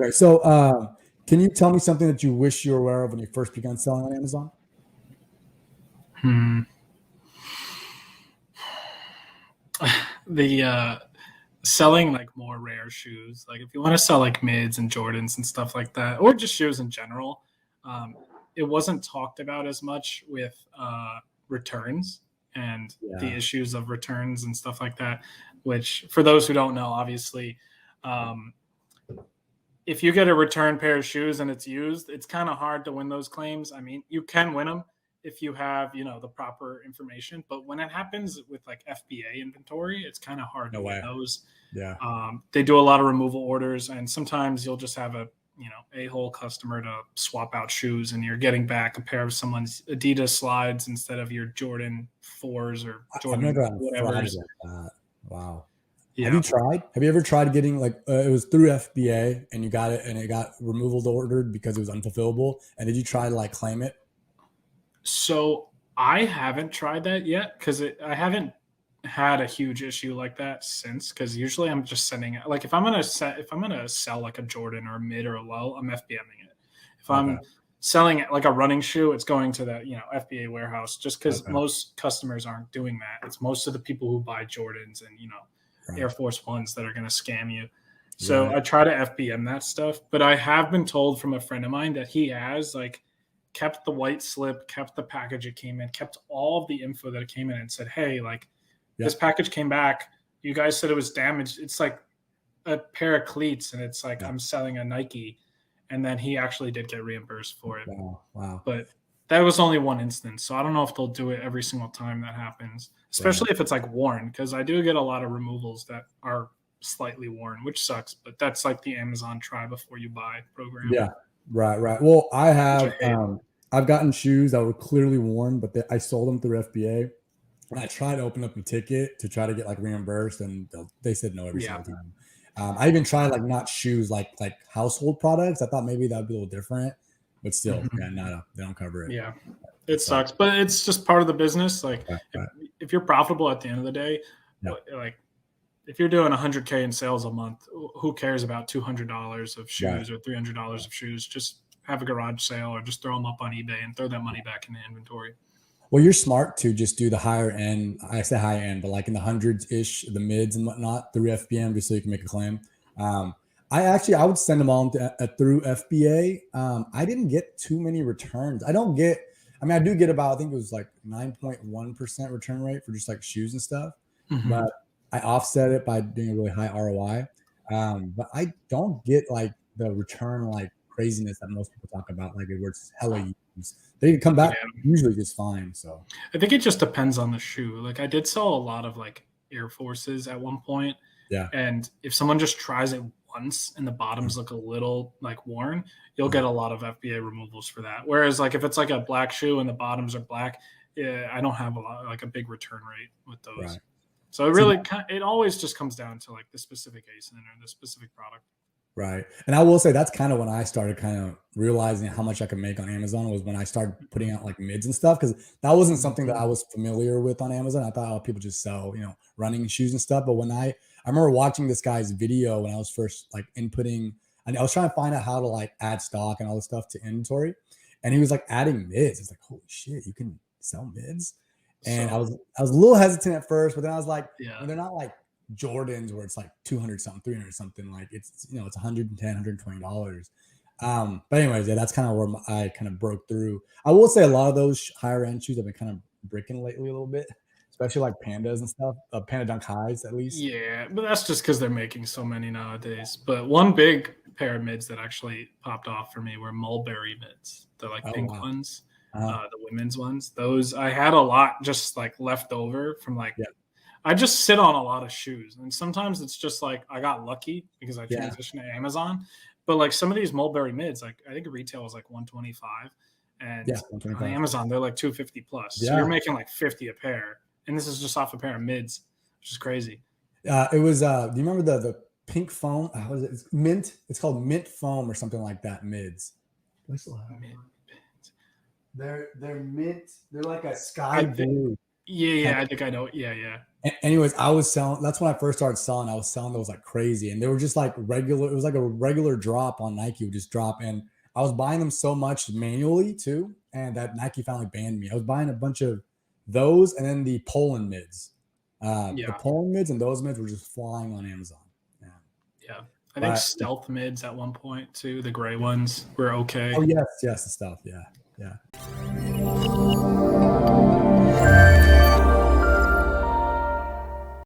Okay, so can you tell me something that you wish you were aware of when you first began selling on Amazon? The selling like more rare shoes. Like if you want to sell like mids and Jordans and stuff like that, or just shoes in general, um, it wasn't talked about as much with returns and the Yeah. issues of returns and stuff like that. Which, for those who don't know, obviously, um, if you get a return pair of shoes and it's used, it's kind of hard to win those claims. I mean, you can win them if you have, the proper information, but when it happens with like FBA inventory, it's kind of hard to No win way. those. Yeah. They do a lot of removal orders, and sometimes you'll just have a whole customer to swap out shoes, and you're getting back a pair of someone's Adidas slides instead of your Jordan 4s or I've Jordan never had fraud whatever's. like that. Wow. Have Yeah. you tried? Have you ever tried getting like it was through FBA and you got it and it got removal ordered because it was unfulfillable? And did you try to like claim it? So I haven't tried that yet because I haven't had a huge issue like that since. Because usually I'm just sending it. Like if I'm gonna sell like a Jordan or a mid or a low, I'm FBMing it. If Okay. I'm selling it like a running shoe, it's going to that FBA warehouse. Just because Okay. most customers aren't doing that. It's most of the people who buy Jordans and Right. Air Force Ones that are gonna scam you. So Right. I try to FBM that stuff, but I have been told from a friend of mine that he has like kept the white slip, kept the package it came in, kept all of the info that it came in, and said, "Hey, like this package came back. You guys said it was damaged. It's like a pair of cleats, and it's like I'm selling a Nike." And then he actually did get reimbursed for it. Wow. But that was only one instance, so I don't know if they'll do it every single time that happens, especially if it's like worn, because I do get a lot of removals that are slightly worn, which sucks. But that's like the Amazon try before you buy program. Yeah. Right. Well, I've gotten shoes that were clearly worn, but I sold them through FBA. And I tried to open up a ticket to try to get like reimbursed, and they said no every single time. I even tried like not shoes, like household products. I thought maybe that would be a little different, but still, no, they don't cover it. Yeah, it sucks, but it's just part of the business. Like if you're profitable at the end of the day, like if you're doing 100K in sales a month, who cares about $200 of shoes or $300 of shoes? Just have a garage sale or just throw them up on eBay and throw that money back in the inventory. Well, you're smart to just do the higher end. I say high end, but like in the hundreds ish, the mids and whatnot through FBM, just so you can make a claim. I would send them all through FBA. I didn't get too many returns. I do get about, I think it was like 9.1% return rate for just like shoes and stuff, but I offset it by doing a really high ROI. But I don't get like the return like craziness that most people talk about, like where it's hella used. They can come back usually just fine. So I think it just depends on the shoe. Like I did sell a lot of like Air Forces at one point. Yeah. And if someone just tries it once and the bottoms look a little like worn, you'll get a lot of FBA removals for that. Whereas like if it's like a black shoe and the bottoms are black, I don't have a big return rate with those. Right. So it always just comes down to like the specific ASIN or the specific product. Right. And I will say that's kind of when I started kind of realizing how much I could make on Amazon, was when I started putting out like mids and stuff, because that wasn't something that I was familiar with on Amazon. I thought people just sell, running shoes and stuff. But when I remember watching this guy's video when I was first like inputting, and I was trying to find out how to like add stock and all this stuff to inventory. And he was like adding mids. It's like, holy shit, you can sell mids. And I was a little hesitant at first, but then I was like, they're not like Jordans where it's like 200 something, 300 something. Like it's it's $110, $120. But anyways, that's kind of where I kind of broke through. I will say a lot of those higher end shoes have been kind of breaking lately a little bit, especially like Pandas and stuff, Panda Dunk Highs at least. Yeah, but that's just because they're making so many nowadays. But one big pair of mids that actually popped off for me were mulberry mids. They're like pink ones, the women's ones. Those I had a lot just like left over from like. I just sit on a lot of shoes, and sometimes it's just like I got lucky because I transitioned to Amazon. But like some of these mulberry mids, like I think retail was like 125, and on Amazon they're like 250 plus. So you're making like 50 a pair, and this is just off a pair of mids, which is crazy. It was. Do you remember the pink foam? How is it? It's mint. It's called mint foam or something like that. Mids. Mid. They're mint. They're like a sky blue. Yeah, I think I know. Yeah. Anyways, I was selling. That's when I first started selling. I was selling those like crazy, and they were just like regular. It was like a regular drop on Nike would just drop, and I was buying them so much manually too, and that Nike finally banned me. I was buying a bunch of those, and then the Poland mids. The Poland mids and those mids were just flying on Amazon. Yeah. I think stealth mids at one point too. The gray ones were okay. Oh yes, the stuff. Yeah.